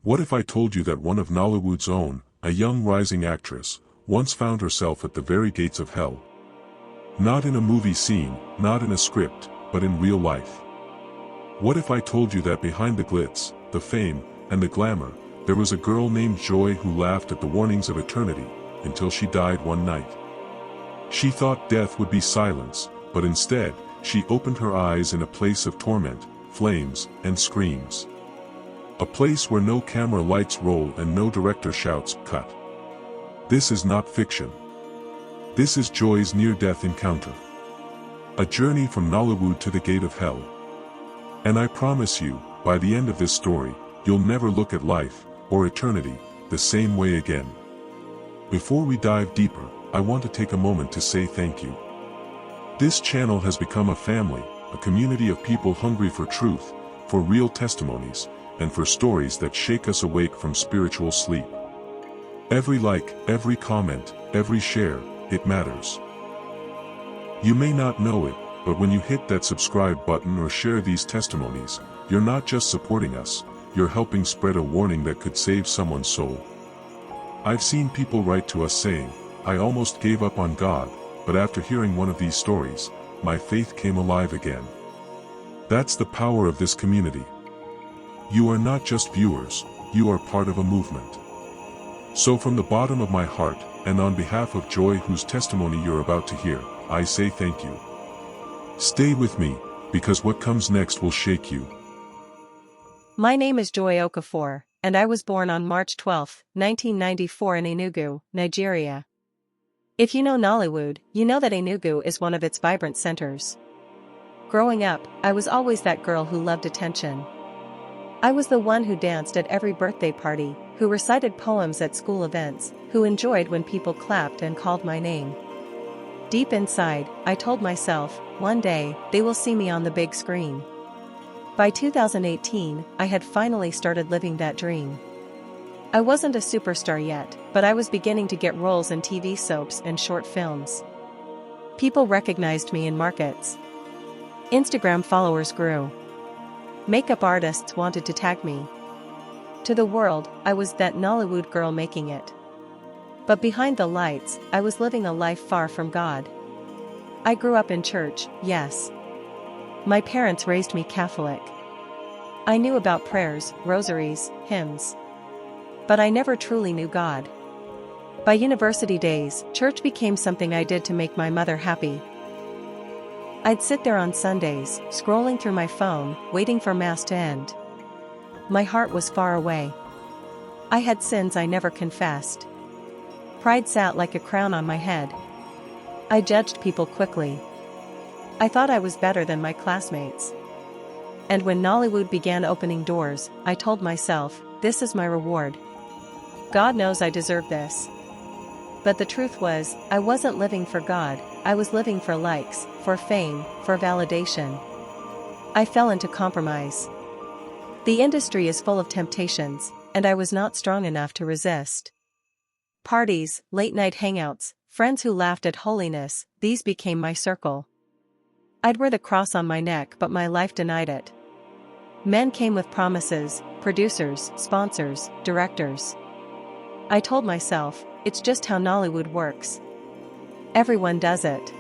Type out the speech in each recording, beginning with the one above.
What if I told you that one of Nollywood's own, a young rising actress, once found herself at the very gates of hell? Not in a movie scene, not in a script, but in real life. What if I told you that behind the glitz, the fame, and the glamour, there was a girl named Joy who laughed at the warnings of eternity, until she died one night? She thought death would be silence, but instead, she opened her eyes in a place of torment, flames, and screams. A place where no camera lights roll and no director shouts, "Cut." This is not fiction. This is Joy's near-death encounter. A journey from Nollywood to the gate of hell. And I promise you, by the end of this story, you'll never look at life, or eternity, the same way again. Before we dive deeper, I want to take a moment to say thank you. This channel has become a family, a community of people hungry for truth, for real testimonies, and for stories that shake us awake from spiritual sleep. Every like, every comment, every share, it matters. You may not know it, but when you hit that subscribe button or share these testimonies, you're not just supporting us, you're helping spread a warning that could save someone's soul. I've seen people write to us saying, "I almost gave up on God, but after hearing one of these stories, my faith came alive again." That's the power of this community. You are not just viewers, you are part of a movement. So from the bottom of my heart, and on behalf of Joy whose testimony you're about to hear, I say thank you. Stay with me, because what comes next will shake you. My name is Joy Okafor, and I was born on March 12, 1994 in Enugu, Nigeria. If you know Nollywood, you know that Enugu is one of its vibrant centers. Growing up, I was always that girl who loved attention. I was the one who danced at every birthday party, who recited poems at school events, who enjoyed when people clapped and called my name. Deep inside, I told myself, one day, they will see me on the big screen. By 2018, I had finally started living that dream. I wasn't a superstar yet, but I was beginning to get roles in TV soaps and short films. People recognized me in markets. Instagram followers grew. Makeup artists wanted to tag me. To the world, I was that Nollywood girl making it. But behind the lights, I was living a life far from God. I grew up in church, yes. My parents raised me Catholic. I knew about prayers, rosaries, hymns. But I never truly knew God. By university days, church became something I did to make my mother happy. I'd sit there on Sundays, scrolling through my phone, waiting for Mass to end. My heart was far away. I had sins I never confessed. Pride sat like a crown on my head. I judged people quickly. I thought I was better than my classmates. And when Nollywood began opening doors, I told myself, this is my reward. God knows I deserve this. But the truth was, I wasn't living for God, I was living for likes, for fame, for validation. I fell into compromise. The industry is full of temptations, and I was not strong enough to resist. Parties, late-night hangouts, friends who laughed at holiness, these became my circle. I'd wear the cross on my neck but my life denied it. Men came with promises, producers, sponsors, directors. I told myself, it's just how Nollywood works. Everyone does it.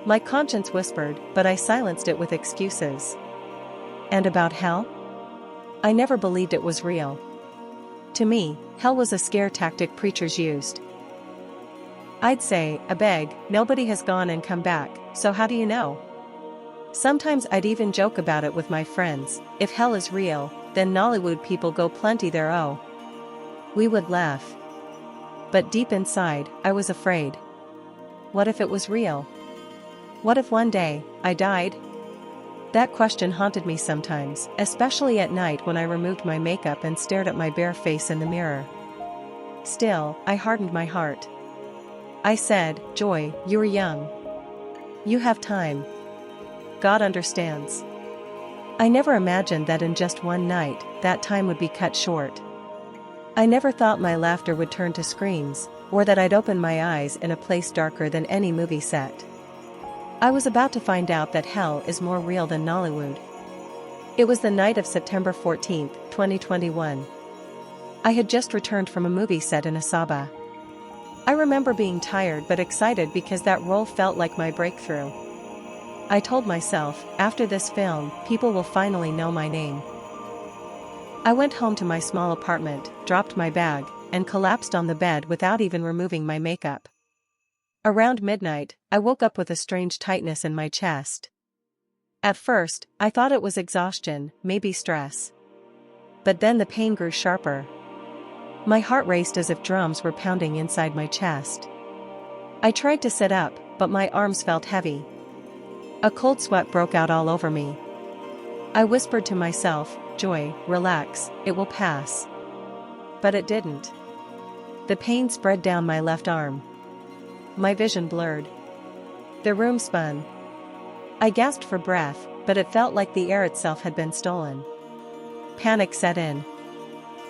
My conscience whispered, but I silenced it with excuses. And about hell? I never believed it was real. To me, hell was a scare tactic preachers used. I'd say, "Abeg, nobody has gone and come back, so how do you know?" Sometimes I'd even joke about it with my friends, if hell is real, then Nollywood people go plenty there oh. We would laugh. But deep inside, I was afraid. What if it was real? What if one day, I died? That question haunted me sometimes, especially at night when I removed my makeup and stared at my bare face in the mirror. Still, I hardened my heart. I said, "Joy, you are young. You have time. God understands." I never imagined that in just one night, that time would be cut short. I never thought my laughter would turn to screams, or that I'd open my eyes in a place darker than any movie set. I was about to find out that hell is more real than Nollywood. It was the night of September 14, 2021. I had just returned from a movie set in Asaba. I remember being tired but excited because that role felt like my breakthrough. I told myself, after this film, people will finally know my name. I went home to my small apartment, dropped my bag, and collapsed on the bed without even removing my makeup. Around midnight, I woke up with a strange tightness in my chest. At first, I thought it was exhaustion, maybe stress. But then the pain grew sharper. My heart raced as if drums were pounding inside my chest. I tried to sit up, but my arms felt heavy. A cold sweat broke out all over me. I whispered to myself, "Joy, relax, it will pass." But it didn't. The pain spread down my left arm. My vision blurred. The room spun. I gasped for breath, but it felt like the air itself had been stolen. Panic set in.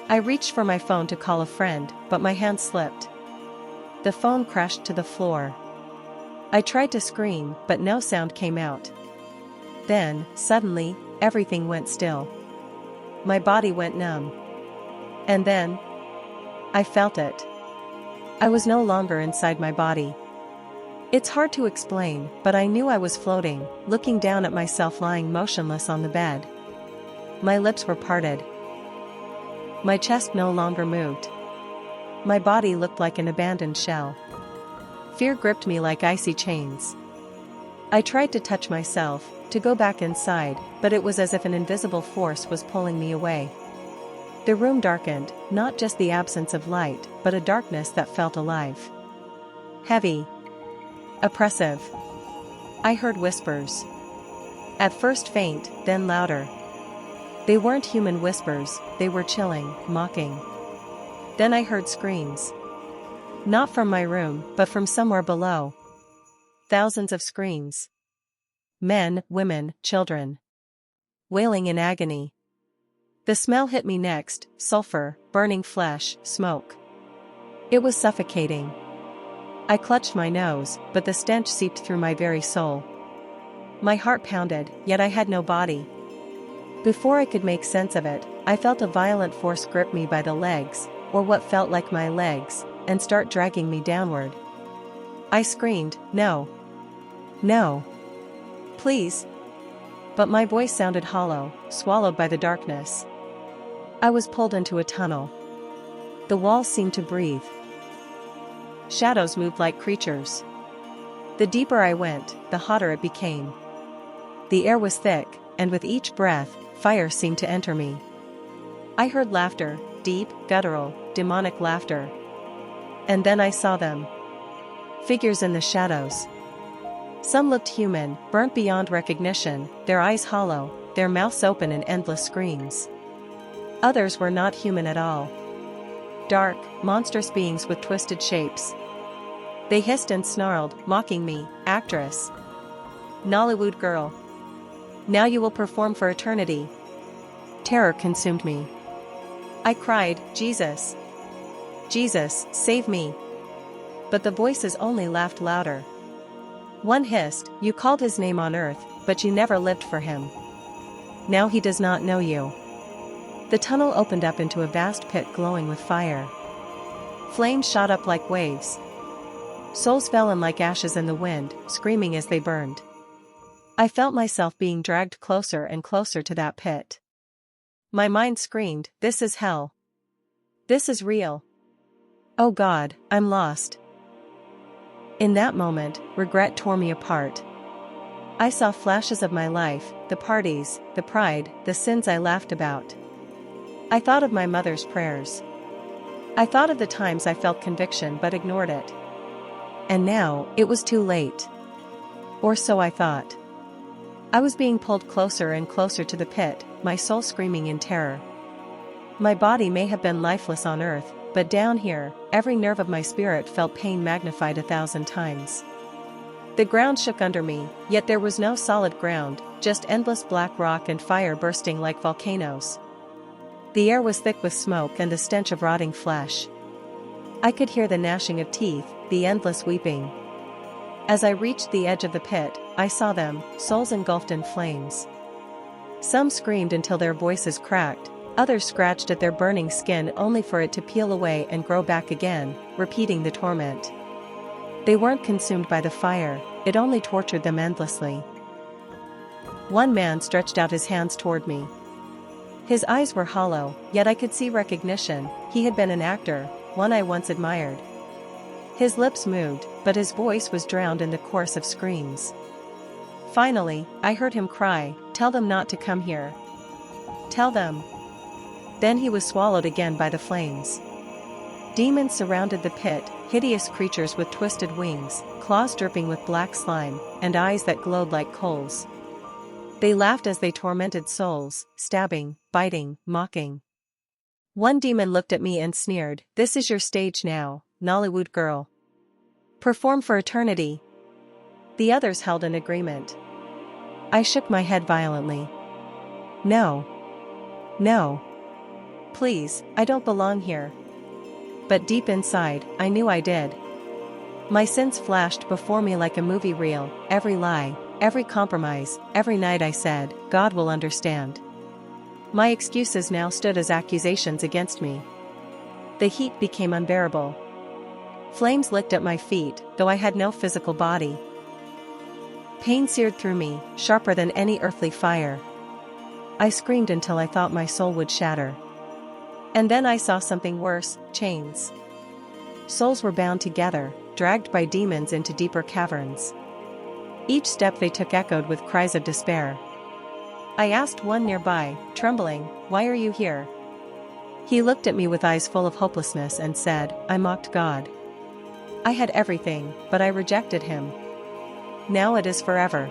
I reached for my phone to call a friend, but my hand slipped. The phone crashed to the floor. I tried to scream, but no sound came out. Then, suddenly, everything went still. My body went numb. And then, I felt it. I was no longer inside my body. It's hard to explain, but I knew I was floating, looking down at myself lying motionless on the bed. My lips were parted. My chest no longer moved. My body looked like an abandoned shell. Fear gripped me like icy chains. I tried to touch myself, to go back inside, but it was as if an invisible force was pulling me away. The room darkened, not just the absence of light, but a darkness that felt alive. Heavy. Oppressive. I heard whispers. At first faint, then louder. They weren't human whispers, they were chilling, mocking. Then I heard screams. Not from my room, but from somewhere below. Thousands of screams. Men, women, children. Wailing in agony. The smell hit me next, sulfur, burning flesh, smoke. It was suffocating. I clutched my nose, but the stench seeped through my very soul. My heart pounded, yet I had no body. Before I could make sense of it, I felt a violent force grip me by the legs, or what felt like my legs, and start dragging me downward. I screamed, "No! No! Please!" But my voice sounded hollow, swallowed by the darkness. I was pulled into a tunnel. The walls seemed to breathe. Shadows moved like creatures. The deeper I went, the hotter it became. The air was thick, and with each breath, fire seemed to enter me. I heard laughter, deep, guttural, demonic laughter. And then I saw them. Figures in the shadows. Some looked human, burnt beyond recognition, their eyes hollow, their mouths open in endless screams. Others were not human at all. Dark, monstrous beings with twisted shapes. They hissed and snarled, mocking me, "Actress. Nollywood girl. Now you will perform for eternity." Terror consumed me. I cried, "Jesus! Jesus, save me!" But the voices only laughed louder. One hissed, "You called his name on earth, but you never lived for him. Now he does not know you." The tunnel opened up into a vast pit glowing with fire. Flames shot up like waves. Souls fell in like ashes in the wind, screaming as they burned. I felt myself being dragged closer and closer to that pit. My mind screamed, "This is hell. This is real. Oh God, I'm lost." In that moment, regret tore me apart. I saw flashes of my life, the parties, the pride, the sins I laughed about. I thought of my mother's prayers. I thought of the times I felt conviction but ignored it. And now, it was too late. Or so I thought. I was being pulled closer and closer to the pit, my soul screaming in terror. My body may have been lifeless on earth, but down here, every nerve of my spirit felt pain magnified 1,000 times. The ground shook under me, yet there was no solid ground, just endless black rock and fire bursting like volcanoes. The air was thick with smoke and the stench of rotting flesh. I could hear the gnashing of teeth, the endless weeping. As I reached the edge of the pit, I saw them, souls engulfed in flames. Some screamed until their voices cracked, Others scratched at their burning skin only for it to peel away and grow back again, repeating the torment. They weren't consumed by the fire, it only tortured them endlessly. One man stretched out his hands toward me. His eyes were hollow, yet I could see recognition. He had been an actor, one I once admired. His lips moved, but his voice was drowned in the chorus of screams. Finally, I heard him cry, "Tell them not to come here. Tell them." Then he was swallowed again by the flames. Demons surrounded the pit, hideous creatures with twisted wings, claws dripping with black slime, and eyes that glowed like coals. They laughed as they tormented souls, stabbing, biting, mocking. One demon looked at me and sneered, "This is your stage now, Nollywood girl. Perform for eternity." The others held an agreement. I shook my head violently. No. No. Please, I don't belong here. But deep inside, I knew I did. My sins flashed before me like a movie reel, every lie, every compromise, every night I said, "God will understand." My excuses now stood as accusations against me. The heat became unbearable. Flames licked at my feet, though I had no physical body. Pain seared through me, sharper than any earthly fire. I screamed until I thought my soul would shatter. And then I saw something worse, chains. Souls were bound together, dragged by demons into deeper caverns. Each step they took echoed with cries of despair. I asked one nearby, trembling, "Why are you here?" He looked at me with eyes full of hopelessness and said, "I mocked God. I had everything, but I rejected him. Now it is forever."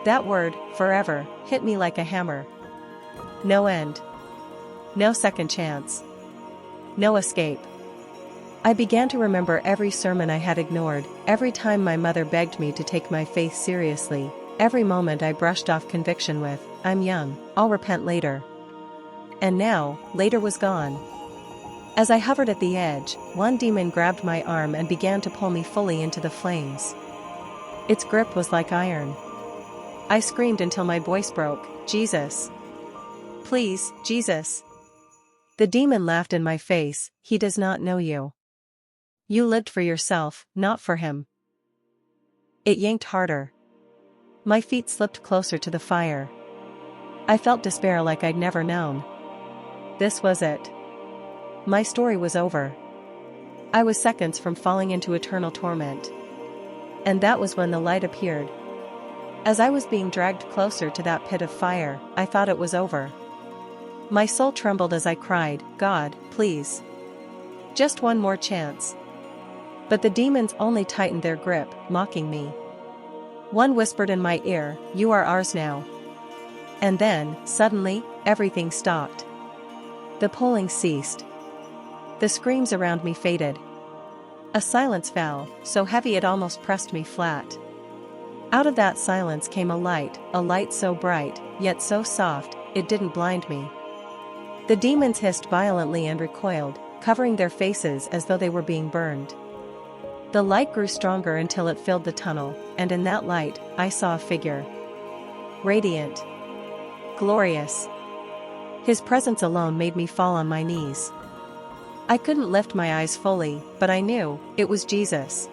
That word, forever, hit me like a hammer. No end. No second chance. No escape. I began to remember every sermon I had ignored, every time my mother begged me to take my faith seriously, every moment I brushed off conviction with, "I'm young, I'll repent later." And now, later was gone. As I hovered at the edge, one demon grabbed my arm and began to pull me fully into the flames. Its grip was like iron. I screamed until my voice broke, "Jesus! Please, Jesus!" The demon laughed in my face, "He does not know you. You lived for yourself, not for him." It yanked harder. My feet slipped closer to the fire. I felt despair like I'd never known. This was it. My story was over. I was seconds from falling into eternal torment. And that was when the light appeared. As I was being dragged closer to that pit of fire, I thought it was over. My soul trembled as I cried, "God, please. Just one more chance." But the demons only tightened their grip, mocking me. One whispered in my ear, "You are ours now." And then, suddenly, everything stopped. The pulling ceased. The screams around me faded. A silence fell, so heavy it almost pressed me flat. Out of that silence came a light so bright, yet so soft, it didn't blind me. The demons hissed violently and recoiled, covering their faces as though they were being burned. The light grew stronger until it filled the tunnel, and in that light, I saw a figure. Radiant. Glorious. His presence alone made me fall on my knees. I couldn't lift my eyes fully, but I knew, it was Jesus.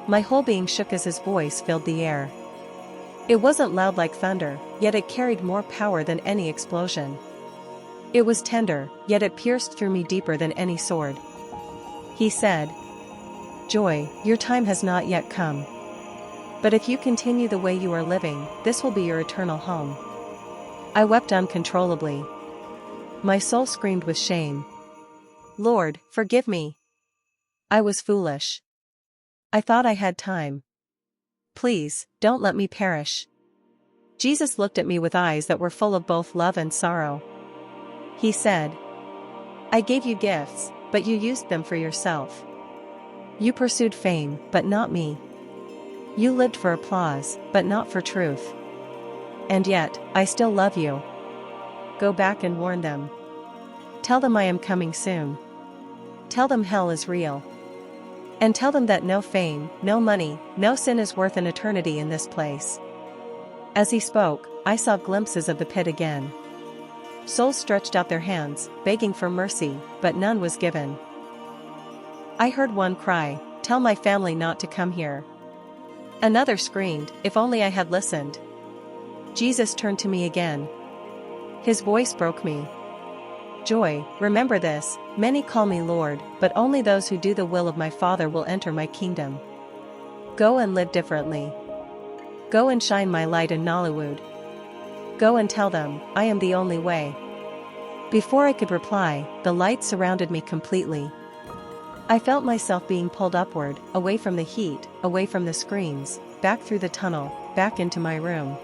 My whole being shook as his voice filled the air. It wasn't loud like thunder, yet it carried more power than any explosion. It was tender, yet it pierced through me deeper than any sword. He said, "Joy, your time has not yet come. But if you continue the way you are living, this will be your eternal home." I wept uncontrollably. My soul screamed with shame. "Lord, forgive me. I was foolish. I thought I had time. Please, don't let me perish." Jesus looked at me with eyes that were full of both love and sorrow. He said, "I gave you gifts, but you used them for yourself. You pursued fame, but not me. You lived for applause, but not for truth. And yet, I still love you. Go back and warn them. Tell them I am coming soon. Tell them hell is real. And tell them that no fame, no money, no sin is worth an eternity in this place." As he spoke, I saw glimpses of the pit again. Souls stretched out their hands, begging for mercy, but none was given. I heard one cry, "Tell my family not to come here." Another screamed, "If only I had listened." Jesus turned to me again. His voice broke me. "Joy, remember this, many call me Lord, but only those who do the will of my Father will enter my kingdom. Go and live differently. Go and shine my light in Nollywood. Go and tell them, I am the only way." Before I could reply, the light surrounded me completely. I felt myself being pulled upward, away from the heat, away from the screams, back through the tunnel, back into my room.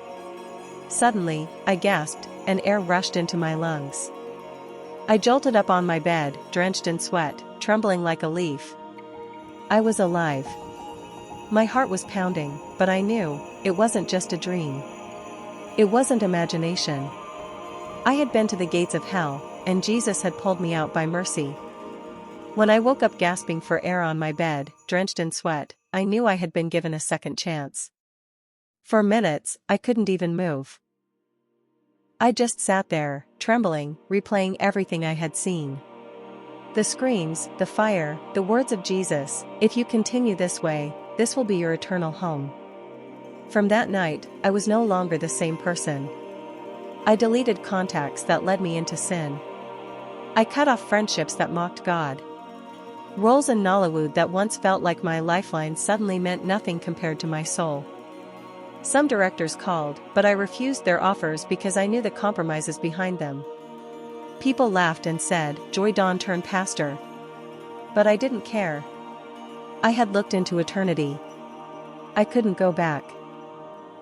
Suddenly, I gasped, and air rushed into my lungs. I jolted up on my bed, drenched in sweat, trembling like a leaf. I was alive. My heart was pounding, but I knew, it wasn't just a dream. It wasn't imagination. I had been to the gates of hell, and Jesus had pulled me out by mercy. When I woke up gasping for air on my bed, drenched in sweat, I knew I had been given a second chance. For minutes, I couldn't even move. I just sat there, trembling, replaying everything I had seen. The screams, the fire, the words of Jesus, "If you continue this way, this will be your eternal home." From that night, I was no longer the same person. I deleted contacts that led me into sin. I cut off friendships that mocked God. Roles in Nollywood that once felt like my lifeline suddenly meant nothing compared to my soul. Some directors called, but I refused their offers because I knew the compromises behind them. People laughed and said, "Joy Dawn turned pastor." But I didn't care. I had looked into eternity. I couldn't go back.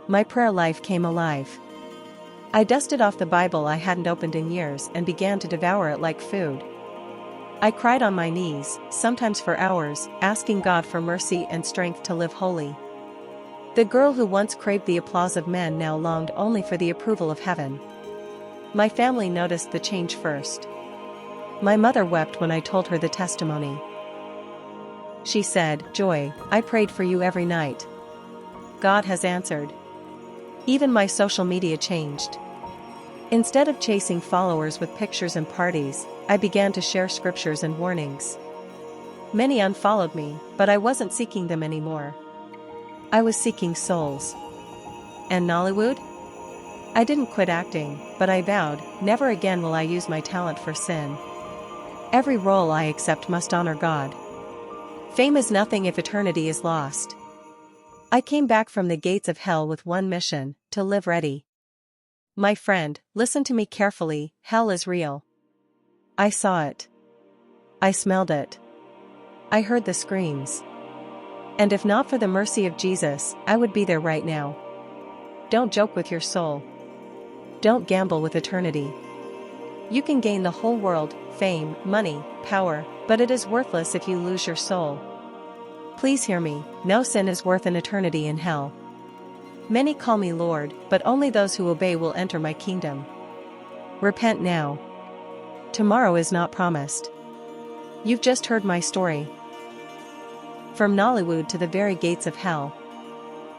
My prayer life came alive. I dusted off the Bible I hadn't opened in years and began to devour it like food. I cried on my knees, sometimes for hours, asking God for mercy and strength to live holy. The girl who once craved the applause of men now longed only for the approval of heaven. My family noticed the change first. My mother wept when I told her the testimony. She said, "Joy, I prayed for you every night. God has answered." Even my social media changed. Instead of chasing followers with pictures and parties, I began to share scriptures and warnings. Many unfollowed me, but I wasn't seeking them anymore. I was seeking souls. And Nollywood? I didn't quit acting, but I vowed, never again will I use my talent for sin. Every role I accept must honor God. Fame is nothing if eternity is lost. I came back from the gates of hell with one mission, to live ready. My friend, listen to me carefully, hell is real. I saw it. I smelled it. I heard the screams. And if not for the mercy of Jesus, I would be there right now. Don't joke with your soul. Don't gamble with eternity. You can gain the whole world, fame, money, power, but it is worthless if you lose your soul. Please hear me, no sin is worth an eternity in hell. Many call me Lord, but only those who obey will enter my kingdom. Repent now. Tomorrow is not promised. You've just heard my story. From Nollywood to the very gates of hell.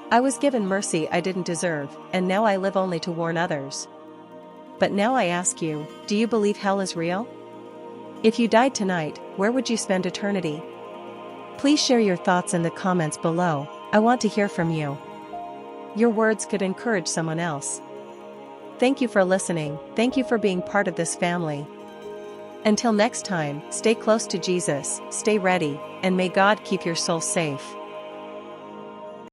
I was given mercy I didn't deserve, and now I live only to warn others. But now I ask you, do you believe hell is real? If you died tonight, where would you spend eternity? Please share your thoughts in the comments below. I want to hear from you. Your words could encourage someone else. Thank you for listening, thank you for being part of this family. Until next time, stay close to Jesus, stay ready, and may God keep your soul safe.